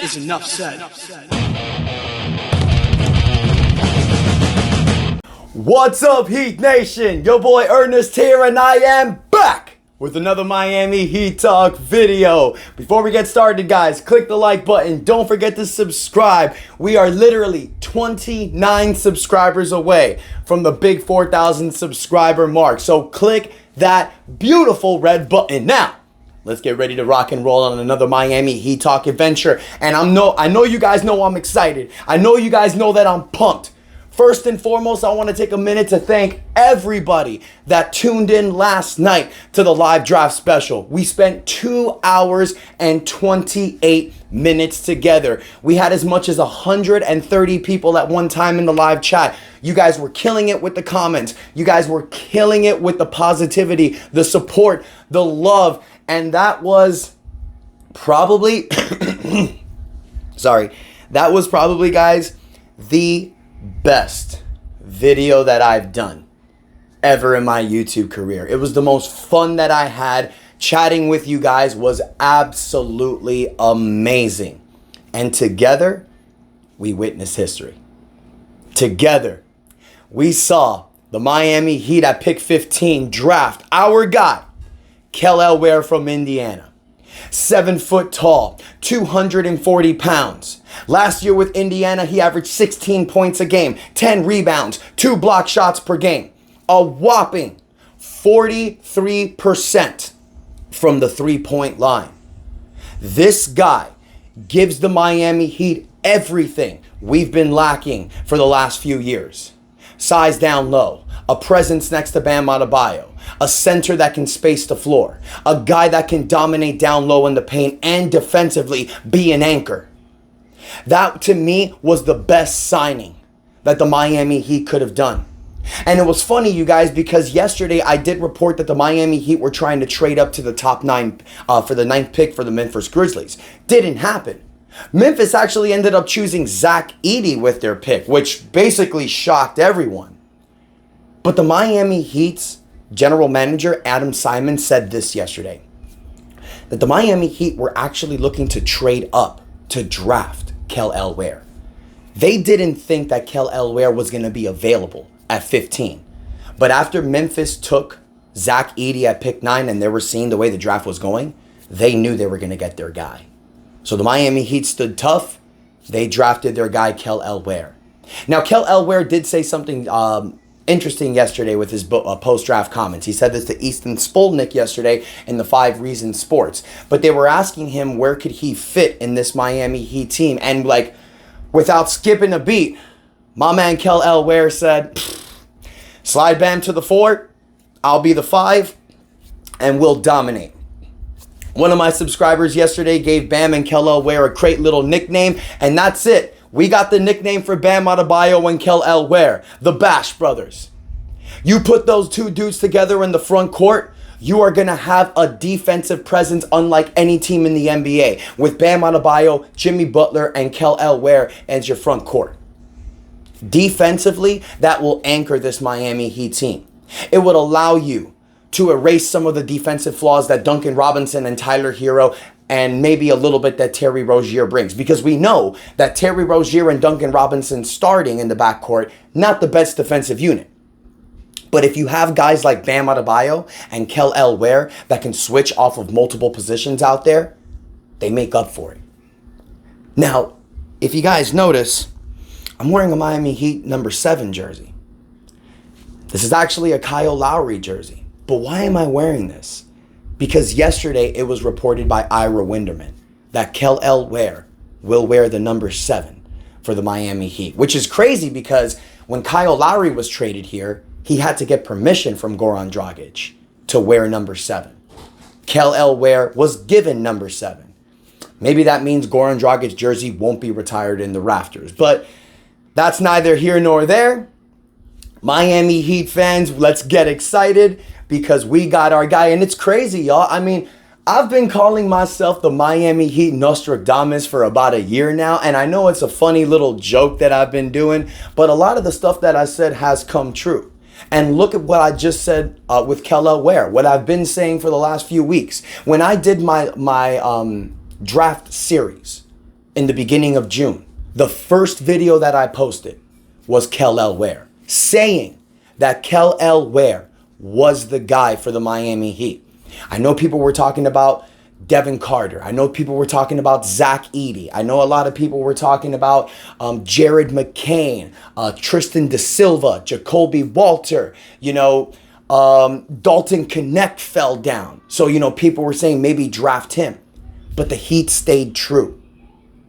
is enough said. What's up, Heat Nation? Your boy Ernest here, and I am back with another Miami Heat Talk video. Before we get started, guys, click the like button. Don't forget to subscribe. We are literally 29 subscribers away from the big 4,000 subscriber mark. So click that beautiful red button. Now, let's get ready to rock and roll on another Miami Heat Talk adventure. And I know you guys know I'm excited. I know you guys know that I'm pumped. First and foremost, I want to take a minute to thank everybody that tuned in last night to the live draft special. We spent 2 hours and 28 minutes together. We had as much as 130 people at one time in the live chat. You guys were killing it with the comments. You guys were killing it with the positivity, the support, the love. And that was probably, guys, the best video that I've done ever in my YouTube career. It was the most fun that I had. Chatting with you guys was absolutely amazing. And together, we witnessed history. Together, we saw the Miami Heat at pick 15 draft our guy, Kel'el Ware from Indiana. 7 foot tall, 240 pounds. Last year with Indiana, he averaged 16 points a game, 10 rebounds, 2 block shots per game. A whopping 43% from the three-point line. This guy gives the Miami Heat everything we've been lacking for the last few years. Size down low, a presence next to Bam Adebayo, a center that can space the floor, a guy that can dominate down low in the paint and defensively be an anchor. That, to me, was the best signing that the Miami Heat could have done. And it was funny, you guys, because yesterday I did report that the Miami Heat were trying to trade up to the top 9 for the 9th pick for the Memphis Grizzlies. Didn't happen. Memphis actually ended up choosing Zach Edey with their pick, which basically shocked everyone. But the Miami Heat's general manager, Adam Simon, said this yesterday, that the Miami Heat were actually looking to trade up to draft Kel'el Ware. They didn't think that Kel'el Ware was going to be available at 15. But after Memphis took Zach Edey at pick 9 and they were seeing the way the draft was going, they knew they were going to get their guy. So the Miami Heat stood tough. They drafted their guy, Kel'el Ware. Now, Kel'el Ware did say something interesting yesterday with his post-draft comments. He said this to Easton Spolnick yesterday in the 5 Reasons Sports. But they were asking him where could he fit in this Miami Heat team. And like, without skipping a beat, my man Kel'el Ware said, slide Bam to the 4, I'll be the 5, and we'll dominate. One of my subscribers yesterday gave Bam and Kel'el Ware a great little nickname, and that's it. We got the nickname for Bam Adebayo and Kel'el Ware, the Bash Brothers. You put those two dudes together in the front court, you are going to have a defensive presence unlike any team in the NBA, with Bam Adebayo, Jimmy Butler, and Kel'el Ware as your front court. Defensively, that will anchor this Miami Heat team. It would allow you to erase some of the defensive flaws that Duncan Robinson and Tyler Hero and maybe a little bit that Terry Rozier brings. Because we know that Terry Rozier and Duncan Robinson starting in the backcourt, not the best defensive unit. But if you have guys like Bam Adebayo and Kel'el Ware that can switch off of multiple positions out there, they make up for it. Now, if you guys notice, I'm wearing a Miami Heat number 7 jersey. This is actually a Kyle Lowry jersey. But why am I wearing this? Because yesterday it was reported by Ira Winderman that Kel'el Ware will wear the number 7 for the Miami Heat, which is crazy because when Kyle Lowry was traded here, he had to get permission from Goran Dragic to wear number 7. Kel'el Ware was given number 7. Maybe that means Goran Dragic's jersey won't be retired in the rafters, but that's neither here nor there. Miami Heat fans, let's get excited because we got our guy. And it's crazy, y'all. I mean, I've been calling myself the Miami Heat Nostradamus for about a year now. And I know it's a funny little joke that I've been doing, but a lot of the stuff that I said has come true. And look at what I just said with Kel'el Ware, what I've been saying for the last few weeks. When I did my draft series in the beginning of June, the first video that I posted was Kel'el Ware, saying that Kel'el Ware was the guy for the Miami Heat. I know people were talking about Devin Carter. I know people were talking about Zach Edey. I know a lot of people were talking about Jared McCain, Tristan Da Silva, Jacoby Walter, Dalton Connect fell down. So, people were saying maybe draft him. But the Heat stayed true.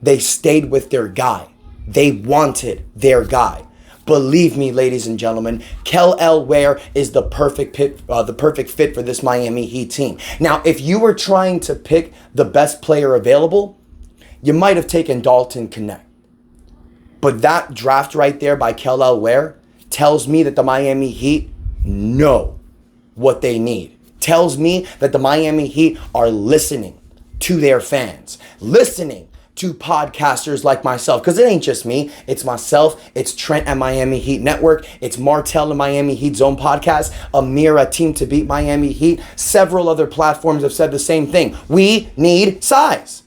They stayed with their guy. They wanted their guy. Believe me, ladies and gentlemen, Kel'el Ware is the perfect fit for this Miami Heat team. Now, if you were trying to pick the best player available, you might have taken Dalton Connect. But that draft right there by Kel'el Ware tells me that the Miami Heat know what they need. Tells me that the Miami Heat are listening to their fans, listening to podcasters like myself, because it ain't just me. It's myself. It's Trent at Miami Heat Network. It's Martell and Miami Heat Zone Podcast. Amir at Team to Beat Miami Heat. Several other platforms have said the same thing. We need size.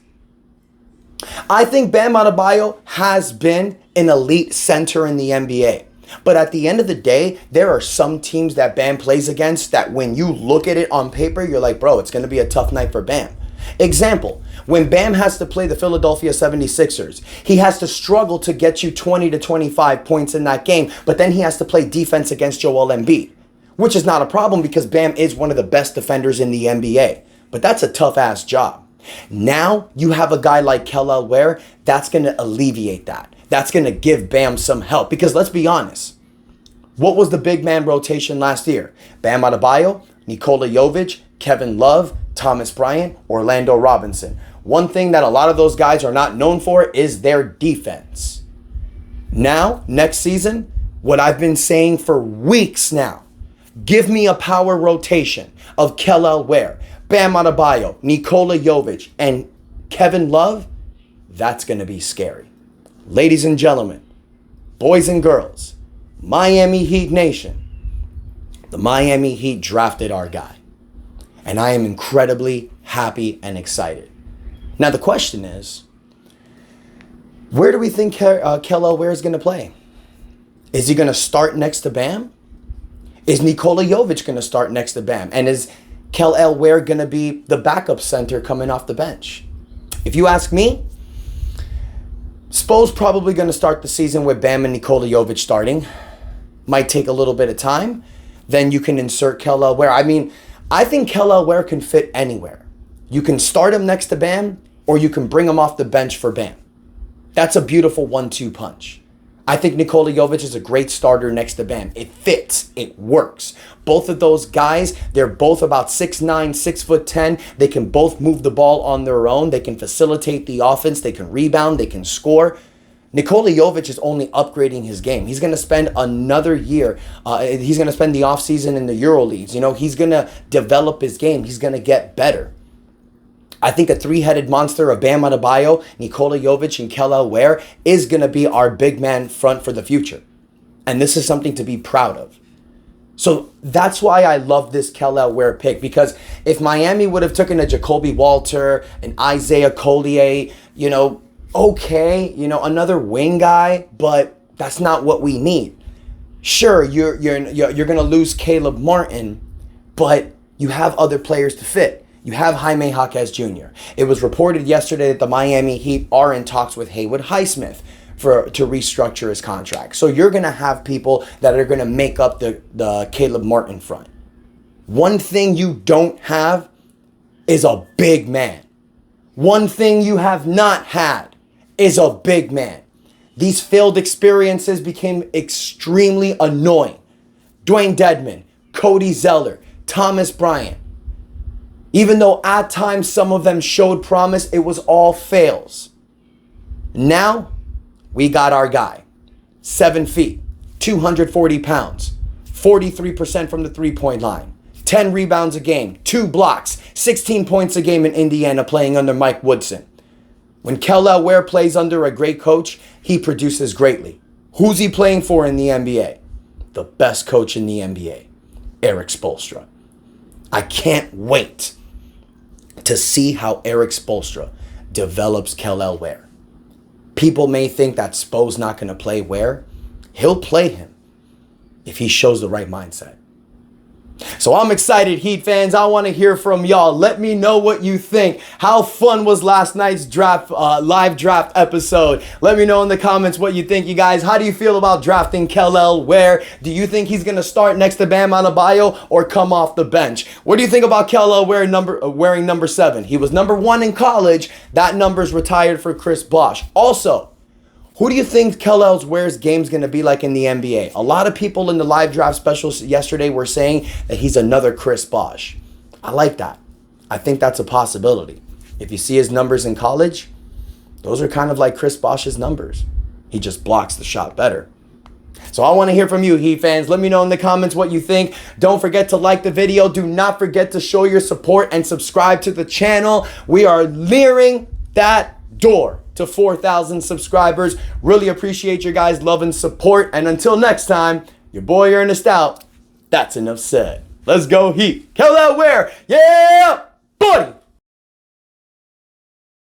I think Bam Adebayo has been an elite center in the NBA. But at the end of the day, there are some teams that Bam plays against that when you look at it on paper, you're like, bro, it's going to be a tough night for Bam. Example, when Bam has to play the Philadelphia 76ers, he has to struggle to get you 20 to 25 points in that game, but then he has to play defense against Joel Embiid, which is not a problem because Bam is one of the best defenders in the NBA. But that's a tough-ass job. Now you have a guy like Kel'el Ware that's going to alleviate that. That's going to give Bam some help because let's be honest. What was the big man rotation last year? Bam Adebayo, Nikola Jovic, Kevin Love, Thomas Bryant, Orlando Robinson. One thing that a lot of those guys are not known for is their defense. Now, next season, what I've been saying for weeks now, give me a power rotation of Kel'el Ware, Bam Adebayo, Nikola Jovic, and Kevin Love. That's going to be scary. Ladies and gentlemen, boys and girls, Miami Heat Nation, the Miami Heat drafted our guy. And I am incredibly happy and excited. Now the question is, where do we think Kel'el Ware is going to play? Is he going to start next to Bam? Is Nikola Jovic going to start next to Bam? And is Kel'el Ware going to be the backup center coming off the bench? If you ask me, Spo's probably going to start the season with Bam and Nikola Jovic starting. Might take a little bit of time. Then you can insert Kel'el Ware. I think Kel'el Ware can fit anywhere. You can start him next to Bam, or you can bring him off the bench for Bam. That's a beautiful 1-2 punch. I think Nikola Jovic is a great starter next to Bam. It fits. It works. Both of those guys, they're both about 6'9", 6'10". They can both move the ball on their own. They can facilitate the offense. They can rebound. They can score. Nikola Jovic is only upgrading his game. He's going to spend another year. He's going to spend the offseason in the EuroLeagues. He's going to develop his game. He's going to get better. I think a three-headed monster of Bam Adebayo, Nikola Jovic, and Kel'el Ware is going to be our big man front for the future. And this is something to be proud of. So that's why I love this Kel'el Ware pick. Because if Miami would have taken a Jacoby Walter, an Isaiah Collier, okay, another wing guy, but that's not what we need. Sure, you're going to lose Caleb Martin, but you have other players to fit. You have Jaime Jaquez Jr. It was reported yesterday that the Miami Heat are in talks with Haywood Highsmith to restructure his contract. So you're going to have people that are going to make up the Caleb Martin front. One thing you don't have is a big man. One thing you have not had is a big man. These failed experiences became extremely annoying. Dwayne Dedmon, Cody Zeller, Thomas Bryant. Even though at times some of them showed promise, it was all fails. Now, we got our guy. 7 feet, 240 pounds, 43% from the three-point line, 10 rebounds a game, 2 blocks, 16 points a game in Indiana playing under Mike Woodson. When Kel'el Ware plays under a great coach, he produces greatly. Who's he playing for in the NBA? The best coach in the NBA, Erik Spoelstra. I can't wait to see how Erik Spoelstra develops Kel'el Ware. People may think that Spo's not going to play Ware. He'll play him if he shows the right mindset. So I'm excited, Heat fans. I want to hear from y'all. Let me know what you think. How fun was last night's draft, live draft episode? Let me know in the comments what you think, you guys. How do you feel about drafting Kel'el Ware? Do you think he's going to start next to Bam Adebayo or come off the bench? What do you think about Kel'el Ware wearing number 7? He was number 1 in college. That number's retired for Chris Bosh. Also, who do you think Kel'el Ware's game's going to be like in the NBA? A lot of people in the live draft specials yesterday were saying that he's another Chris Bosh. I like that. I think that's a possibility. If you see his numbers in college, those are kind of like Chris Bosh's numbers. He just blocks the shot better. So I want to hear from you, Heat fans. Let me know in the comments what you think. Don't forget to like the video. Do not forget to show your support and subscribe to the channel. We are nearing that door to 4,000 subscribers. Really appreciate your guys' love and support. And until next time, your boy Ernest out. That's enough said. Let's go Heat. Kel'el Ware. Yeah, buddy.